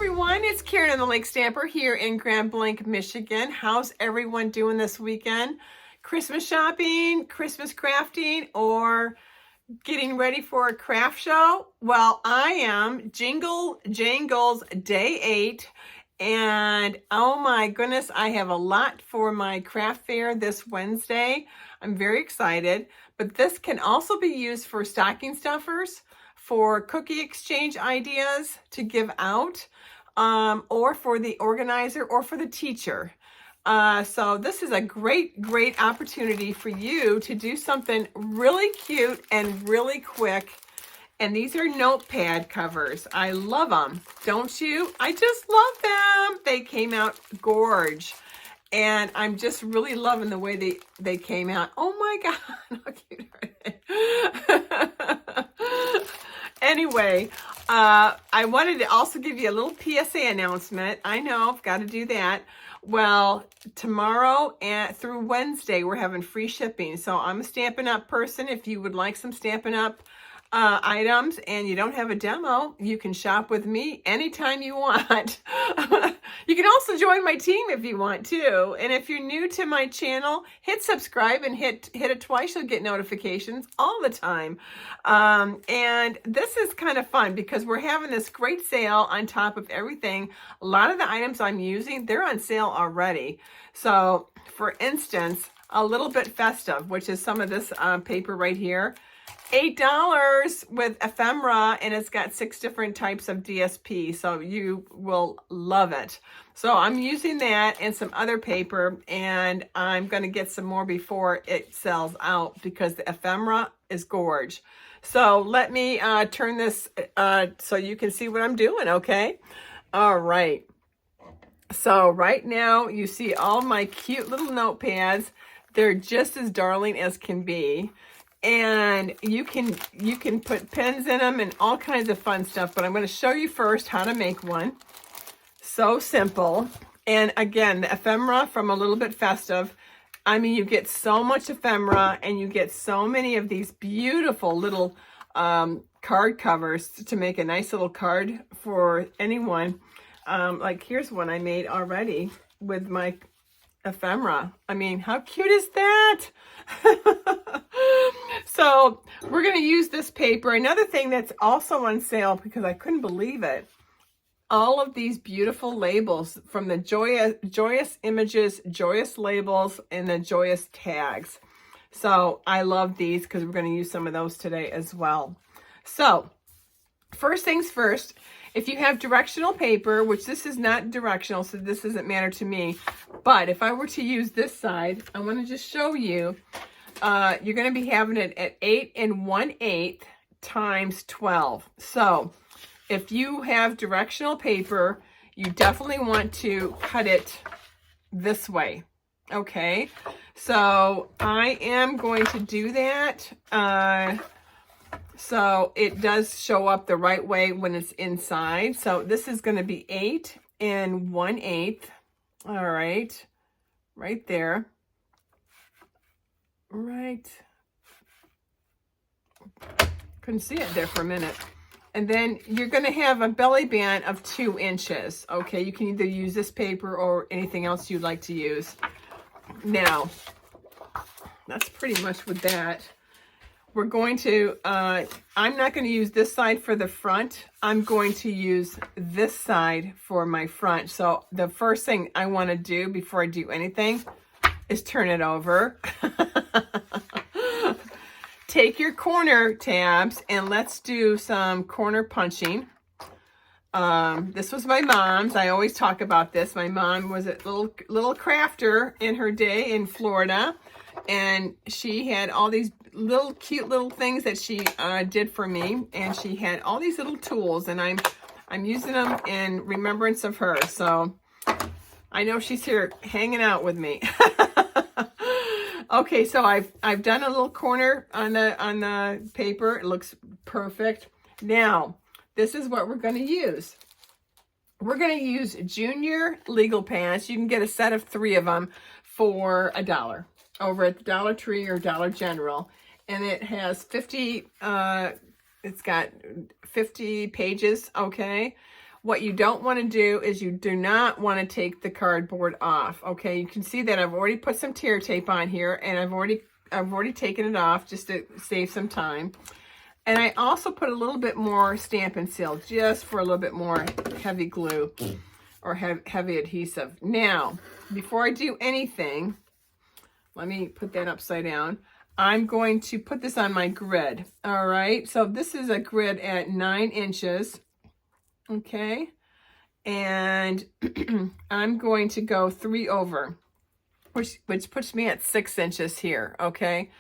everyone, it's Karen the Lake Stamper here in Grand Blanc, Michigan. How's everyone doing this weekend? Christmas shopping, Christmas crafting, or getting ready for a craft show? Well, I am. Jingle Jangles Day 8. And oh my goodness, I have a lot for my craft fair this Wednesday. I'm very excited. But this can also be used for stocking stuffers, for cookie exchange ideas to give out, or for the organizer or for the teacher. So this is a great opportunity for you to do something really cute and really quick. And these are notepad covers. I love them, don't you? I just love them. They came out gorge. And I'm just really loving the way they came out. Oh my God, how cute are they? Anyway, I wanted to also give you a little PSA announcement. I know, I've got to do that. Well, tomorrow and through Wednesday, we're having free shipping. So I'm a Stampin' Up person. If you would like some Stampin' Up items and you don't have a demo, you can shop with me anytime you want. You can also join my team if you want to. And if you're new to my channel, hit subscribe and hit it twice. You'll get notifications all the time. And this is kind of fun because we're having this great sale on top of everything. A lot of the items I'm using, they're on sale already. So for instance, a little bit festive, which is some of this paper right here. $8 with ephemera, and it's got 6 different types of DSP, so you will love it. So I'm using that and some other paper, and I'm going to get some more before it sells out because the ephemera is gorge. So let me turn this so you can see what I'm doing, okay? All right. So right now you see all my cute little notepads. They're just as darling as can be. And you can put pens in them and all kinds of fun stuff, but I'm going to show you first how to make one. So simple. And again, the ephemera from A Little Bit Festive. I mean, you get so much ephemera and you get so many of these beautiful little card covers to make a nice little card for anyone. Like here's one I made already with my ephemera. I mean, how cute is that? So we're going to use this paper. Another thing that's also on sale because I couldn't believe it. All of these beautiful labels from the Joyous Images, Joyous Labels, and the Joyous Tags. So I love these because we're going to use some of those today as well. So first things first, if you have directional paper, which this is not directional, so this doesn't matter to me, but if I were to use this side, I want to just show you, you're going to be having it at 8 1/8 times 12. So if you have directional paper, you definitely want to cut it this way. Okay, so I am going to do that. So it does show up the right way when it's inside. So this is going to be 8 1/8. All right, right there. Right. Couldn't see it there for a minute. And then you're going to have a belly band of 2 inches. Okay, you can either use this paper or anything else you'd like to use. Now, that's pretty much with that. We're going to, I'm not going to use this side for the front. I'm going to use this side for my front. So the first thing I want to do before I do anything is turn it over. Take your corner tabs and let's do some corner punching. This was my mom's. I always talk about this. My mom was a little crafter in her day in Florida. And she had all these little cute little things that she did for me, and she had all these little tools, and I'm using them in remembrance of her. So I know she's here hanging out with me. Okay, so I've done a little corner on the paper. It looks perfect. Now this is what we're going to use. We're going to use Junior legal pads. You can get a set of 3 of them for $1 over at the Dollar Tree or Dollar General. And it has 50, it's got 50 pages, okay? What you don't want to do is you do not want to take the cardboard off. Okay, you can see that I've already put some tear tape on here, and I've already taken it off just to save some time. And I also put a little bit more Stampin' Seal just for a little bit more heavy glue or heavy adhesive. Now, before I do anything, let me put that upside down. I'm going to put this on my grid. All right, so this is a grid at 9 inches. Okay, and I'm going to go 3 over, which puts me at 6 inches here. Okay,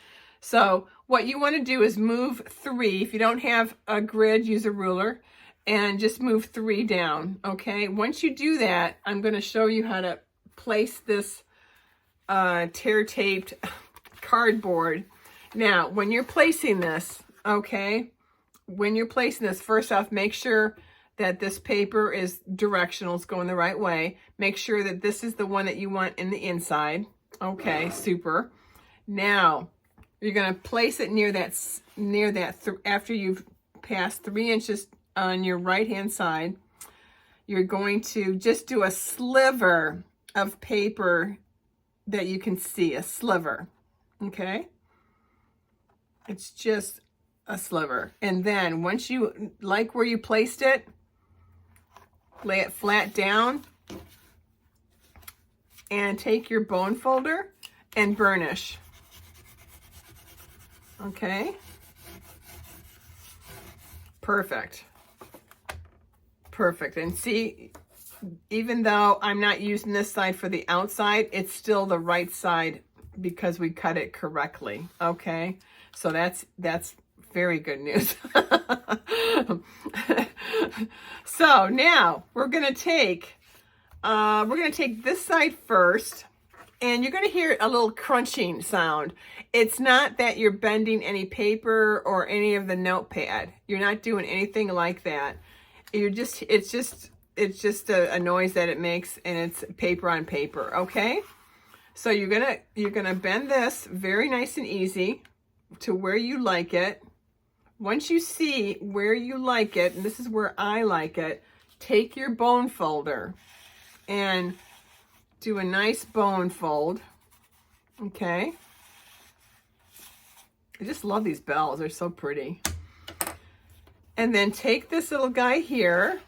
so what you want to do is move 3. If you don't have a grid, use a ruler and just move 3 down. Okay, once you do that, I'm going to show you how to place this tear taped cardboard. Now, when you're placing this, okay, first off, make sure that this paper is directional, it's going the right way. Make sure that this is the one that you want in the inside. Okay, super. Now, you're going to place it near that after you've passed 3 inches on your right-hand side. You're going to just do a sliver of paper that you can see, a sliver. Okay? It's just a sliver. And then once you like where you placed it, lay it flat down and take your bone folder and burnish. Okay. Perfect. Perfect. And see, even though I'm not using this side for the outside, it's still the right side because we cut it correctly. Okay. So that's very good news. So now we're gonna take this side first, and you're gonna hear a little crunching sound. It's not that you're bending any paper or any of the notepad. You're not doing anything like that. It's just a noise that it makes, and it's paper on paper. Okay. So you're gonna bend this very nice and easy to where you like it. Once you see where you like it, and this is where I like it, take your bone folder and do a nice bone fold. Okay. I just love these bells. They're so pretty. And then take this little guy here.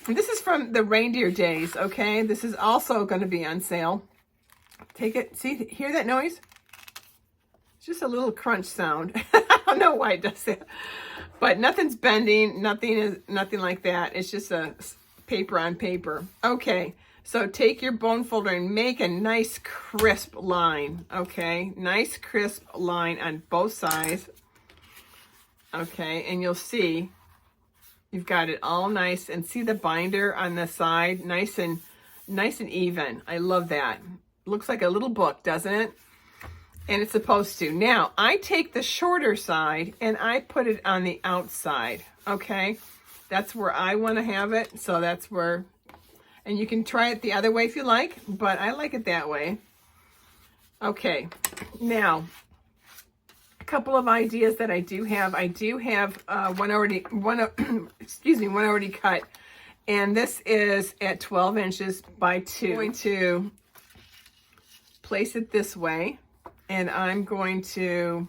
And this is from the reindeer days, okay? This is also going to be on sale. Take it. See, hear that noise? It's just a little crunch sound. I don't know why it does that. But nothing's bending, nothing like that. It's just a paper on paper. Okay, so take your bone folder and make a nice crisp line. Okay, nice crisp line on both sides. Okay, and you'll see you've got it all nice, and see the binder on the side, nice and even. I love that. Looks like a little book, doesn't it? And it's supposed to. Now, I take the shorter side and I put it on the outside, okay? That's where I want to have it, so that's where, and you can try it the other way if you like, but I like it that way. Okay, now, a couple of ideas that I do have. I do have one already cut, and this is at 12 inches by 2. I'm going to place it this way. And I'm going to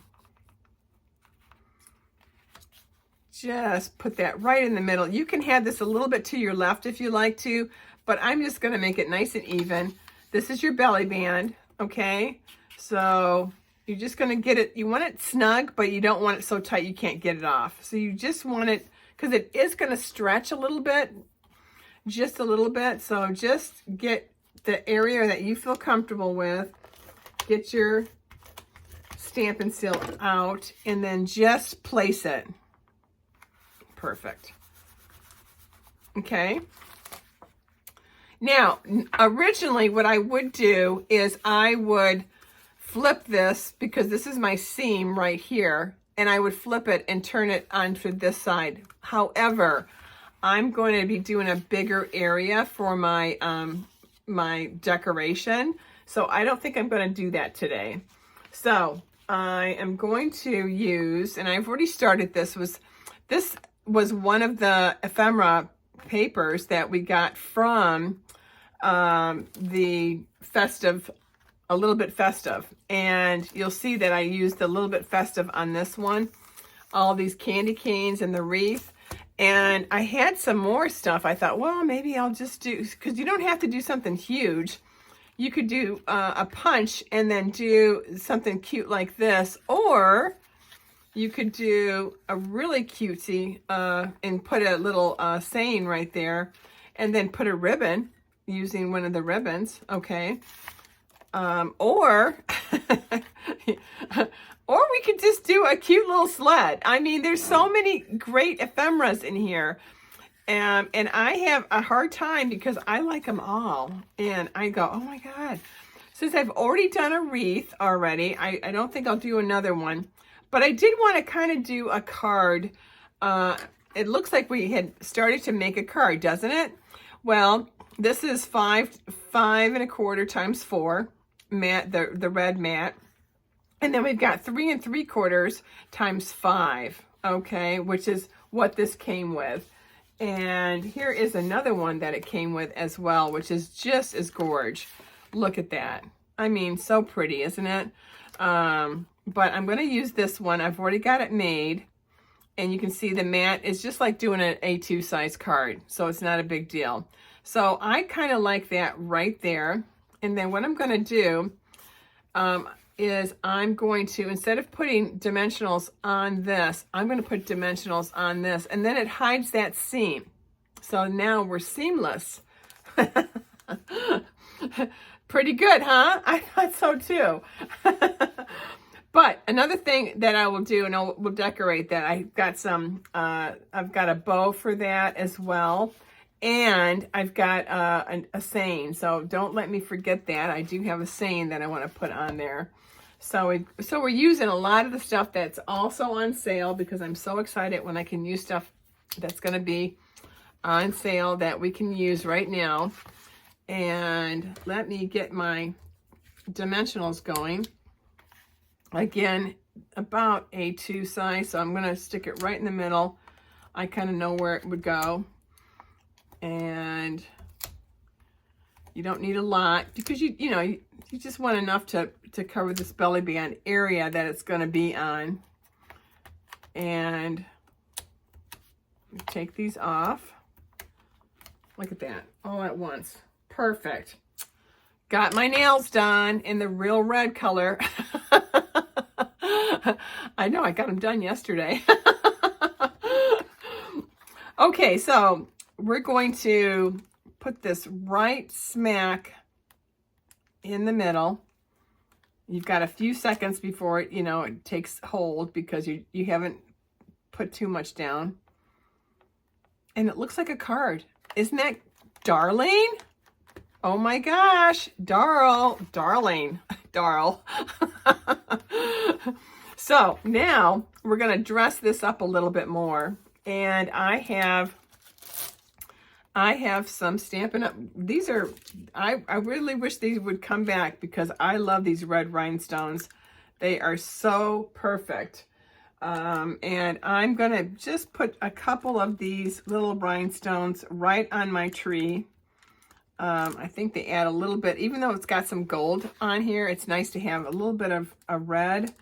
just put that right in the middle. You can have this a little bit to your left if you like to, but I'm just going to make it nice and even. This is your belly band, okay? So you're just going to get it. You want it snug, but you don't want it so tight you can't get it off. So you just want it, because it is going to stretch a little bit, just a little bit. So just get the area that you feel comfortable with. Get your Stampin' Seal out, and then just place it. Perfect. Okay. Now, originally what I would do is I would flip this, because this is my seam right here, and I would flip it and turn it onto this side. However, I'm going to be doing a bigger area for my my decoration, so I don't think I'm going to do that today. So I am going to use, and I've already started this was one of the ephemera papers that we got from the festive, a little bit festive. And you'll see that I used a little bit festive on this one. All these candy canes and the wreath. And I had some more stuff. I thought, well, maybe I'll just do, because you don't have to do something huge. You could do a punch and then do something cute like this, or you could do a really cutesy and put a little saying right there, and then put a ribbon using one of the ribbons, okay? Or or we could just do a cute little sled. I mean, there's so many great ephemeras in here. And I have a hard time because I like them all. And I go, oh my God. Since I've already done a wreath already, I don't think I'll do another one. But I did want to kind of do a card. It looks like we had started to make a card, doesn't it? Well, this is 5 1/4 times 4 mat, the red mat. And then we've got 3 3/4 times 5, okay, which is what this came with. And here is another one that it came with as well, which is just as gorge. Look at that. I mean, so pretty, isn't it? But I'm going to use this one. I've already got it made. And you can see the mat is just like doing an A2 size card. So it's not a big deal. So I kind of like that right there. And then what I'm going to do is I'm going to, instead of putting dimensionals on this, I'm going to put dimensionals on this, and then it hides that seam. So now we're seamless. Pretty good, huh? I thought so too. But another thing that I will do, and we'll decorate that. I've got some, I've got a bow for that as well. And I've got a saying, so don't let me forget that. I do have a saying that I want to put on there. So we're using a lot of the stuff that's also on sale, because I'm so excited when I can use stuff that's going to be on sale that we can use right now. And let me get my dimensionals going. Again, about A2 size, so I'm going to stick it right in the middle. I kind of know where it would go. And you don't need a lot, because you know you just want enough to cover this belly band area that it's going to be on. And take these off. Look at that, all at once. Perfect. Got my nails done in the real red color. I know, I got them done yesterday. Okay, so we're going to put this right smack in the middle. You've got a few seconds before it, you know, it takes hold, because you haven't put too much down. And it looks like a card. Isn't that darling? Oh my gosh, darling. So now we're going to dress this up a little bit more. And I have some Stampin' Up. These are, I really wish these would come back, because I love these red rhinestones. They are so perfect. And I'm going to just put a couple of these little rhinestones right on my tree. I think they add a little bit, even though it's got some gold on here, it's nice to have a little bit of a red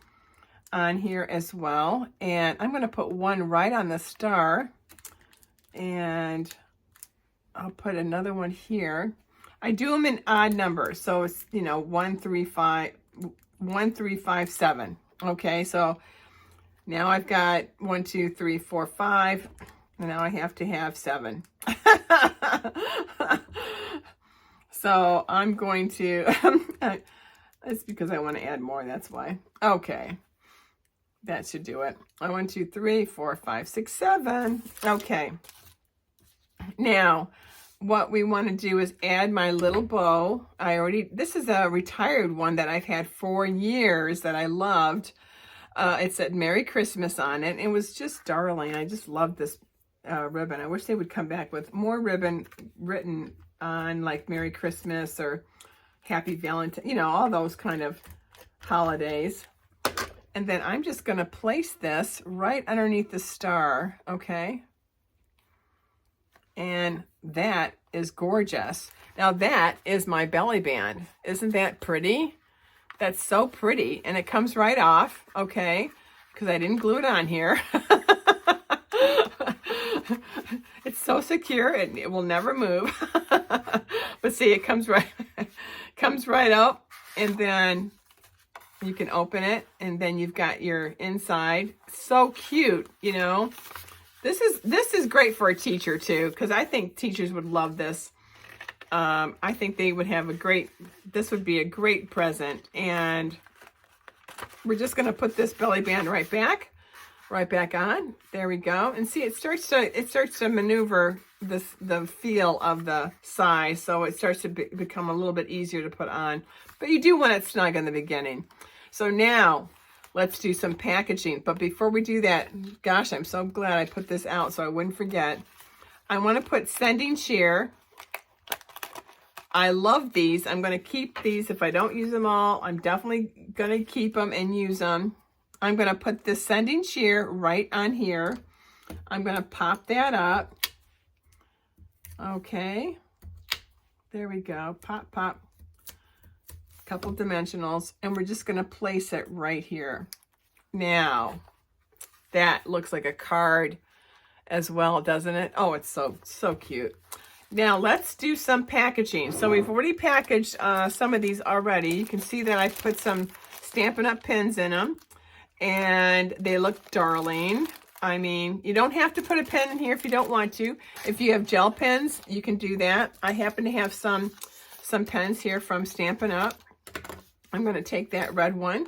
on here as well. And I'm going to put one right on the star, and I'll put another one here. I do them in odd numbers, so it's, you know, 1 3 5 7. Okay, so now I've got 1 2 3 4 5, and now I have to have 7. So I'm going to it's because I want to add more, that's why. Okay, that should do it. 1 2 3 4 5 6 7. Okay, now what we want to do is add my little bow. This is a retired one that I've had for years that I loved. It said Merry Christmas on it. It was just darling. I just love this ribbon. I wish they would come back with more ribbon written on, like Merry Christmas or Happy Valentine, you know, all those kind of holidays. And then I'm just going to place this right underneath the star, okay? And that is gorgeous. Now that is my belly band. Isn't that pretty? That's so pretty. And it comes right off, okay? Because I didn't glue it on here. It's so secure, it will never move. But see, it comes right up, and then you can open it, and then you've got your inside. So cute, you know. This is great for a teacher too, because I think teachers would love this. I think they would have this would be a great present. And we're just gonna put this belly band right back on. There we go. And see, it starts to maneuver the feel of the size, so it starts to become a little bit easier to put on. But you do want it snug in the beginning. So now let's do some packaging. But before we do that, gosh, I'm so glad I put this out so I wouldn't forget. I want to put sending cheer. I love these. I'm going to keep these. If I don't use them all, I'm definitely going to keep them and use them. I'm going to put this sending cheer right on here. I'm going to pop that up. Okay. There we go. Pop, pop. Couple dimensionals. And we're just going to place it right here. Now, that looks like a card as well, doesn't it? Oh, it's so cute. Now, let's do some packaging. So we've already packaged some of these already. You can see that I put some Stampin' Up! Pins in them. And they look darling. I mean, you don't have to put a pen in here if you don't want to. If you have gel pens, you can do that. I happen to have some pens here from Stampin' Up! I'm going to take that red one.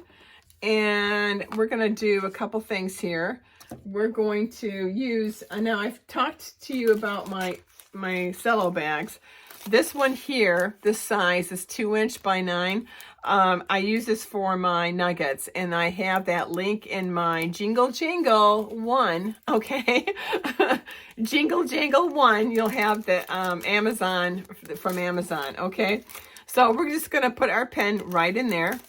And we're going to do a couple things here. We're going to use, now I've talked to you about my Cello bags. This one here, this size is 2" by 9. I use this for my Nuggets, and I have that link in my Jingle Jangle 1, okay? Jingle Jangle 1, you'll have the Amazon, from Amazon, okay? So we're just going to put our pen right in there,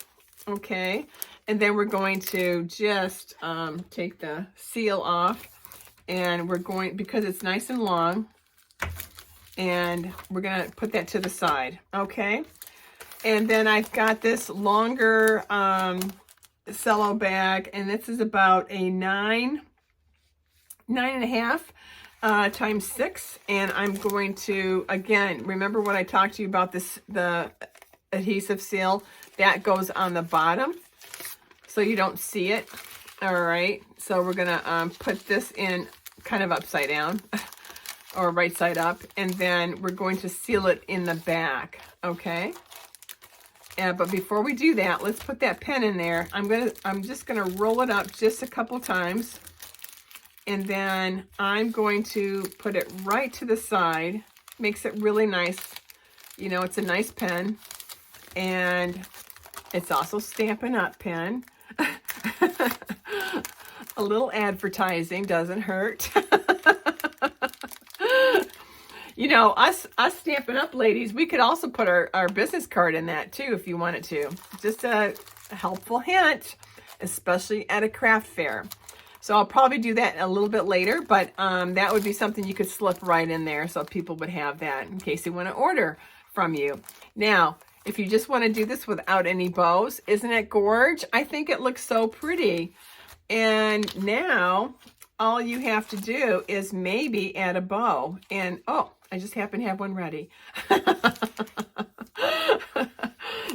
okay? And then we're going to just take the seal off, and we're going, because it's nice and long, and we're going to put that to the side, okay? And then I've got this longer Cello bag, and this is about a 9.5 times 6. And I'm going to, again, remember what I talked to you about the adhesive seal? That goes on the bottom, so you don't see it. All right, so we're gonna put this in kind of upside down, or right side up, and then we're going to seal it in the back, okay? But before we do that, let's put that pen in there. I'm just gonna roll it up just a couple times, and then I'm going to put it right to the side. Makes it really nice. You know, it's a nice pen, and it's also Stampin' Up! Pen. A little advertising doesn't hurt. You know, us Stampin' Up! Ladies, we could also put our business card in that too if you wanted to. Just a helpful hint, especially at a craft fair. So I'll probably do that a little bit later, but that would be something you could slip right in there so people would have that in case they want to order from you. Now, if you just want to do this without any bows, isn't it gorge? I think it looks so pretty. And now all you have to do is maybe add a bow. And oh, I just happen to have one ready.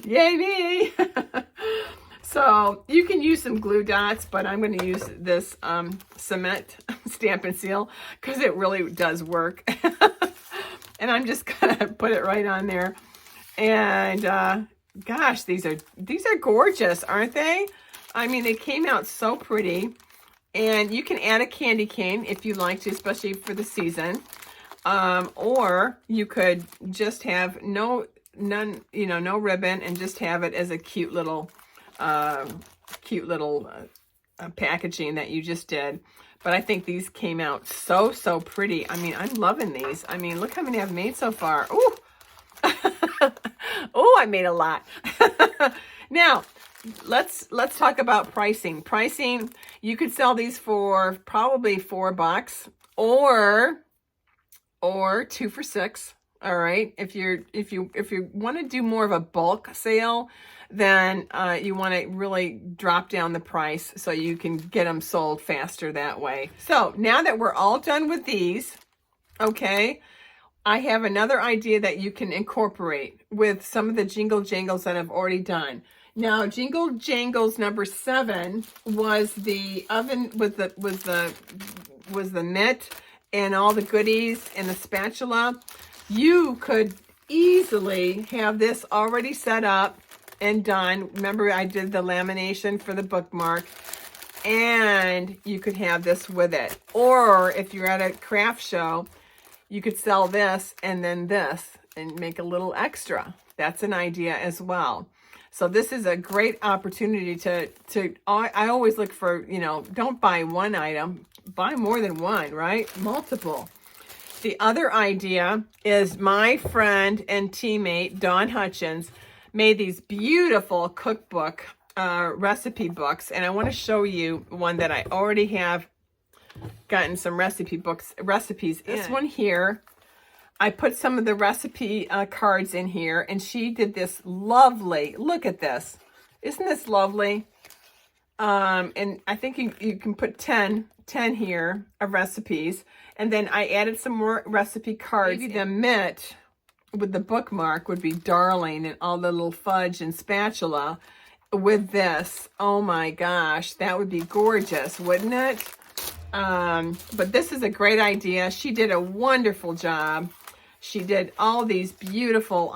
Yay me! So you can use some glue dots, but I'm going to use this cement stamp and seal because it really does work. And I'm just going to put it right on there. And gosh, these are gorgeous, aren't they? I mean, they came out so pretty. And you can add a candy cane if you like to, especially for the season. Or you could just have no ribbon and just have it as a cute little packaging that you just did. But I think these came out so pretty. I mean, I'm loving these. I mean, look how many I've made so far. Ooh. Oh, I made a lot. Now, let's talk about pricing. Pricing, you could sell these for probably $4, or or 2 for $6. All right. If you want to do more of a bulk sale, then you want to really drop down the price so you can get them sold faster that way. So now that we're all done with these, okay, I have another idea that you can incorporate with some of the Jingle Jangles that I've already done. Now, Jingle Jangles number 7 was the oven with the mitt and all the goodies and the spatula. You could easily have this already set up and done. Remember, I did the lamination for the bookmark, and you could have this with it. Or if you're at a craft show, you could sell this and then this and make a little extra. That's an idea as well. So this is a great opportunity I always look for, you know, don't buy one item, buy more than one, right? Multiple. The other idea is my friend and teammate, Dawn Hutchins, made these beautiful cookbook recipe books. And I want to show you one that I already have gotten some recipes. This one here, I put some of the recipe cards in here, and she did this lovely, look at this. Isn't this lovely? And I think you can put 10 here of recipes. And then I added some more recipe cards. Maybe the mitt with the bookmark would be darling, and all the little fudge and spatula with this. Oh my gosh, that would be gorgeous, wouldn't it? But this is a great idea. She did a wonderful job. She did all these beautiful,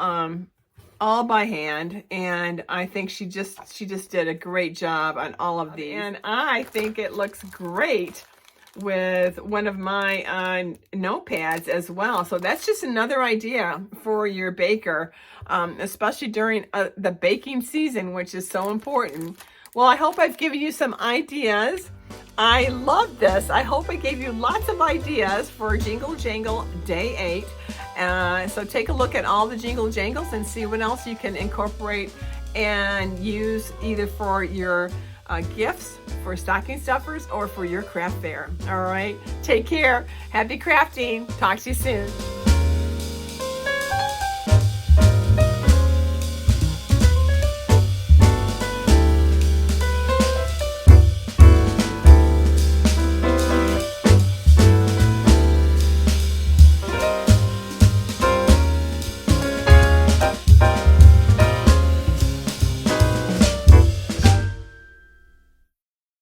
all by hand, and I think she just did a great job on all of these. And I think it looks great with one of my notepads as well. So that's just another idea for your baker, especially during the baking season, which is so important. Well, I hope I've given you some ideas. I love this. I hope I gave you lots of ideas for Jingle Jangle Day 8. So take a look at all the Jingle Jangles and see what else you can incorporate and use either for your gifts, for stocking stuffers, or for your craft fair. All right. Take care. Happy crafting. Talk to you soon.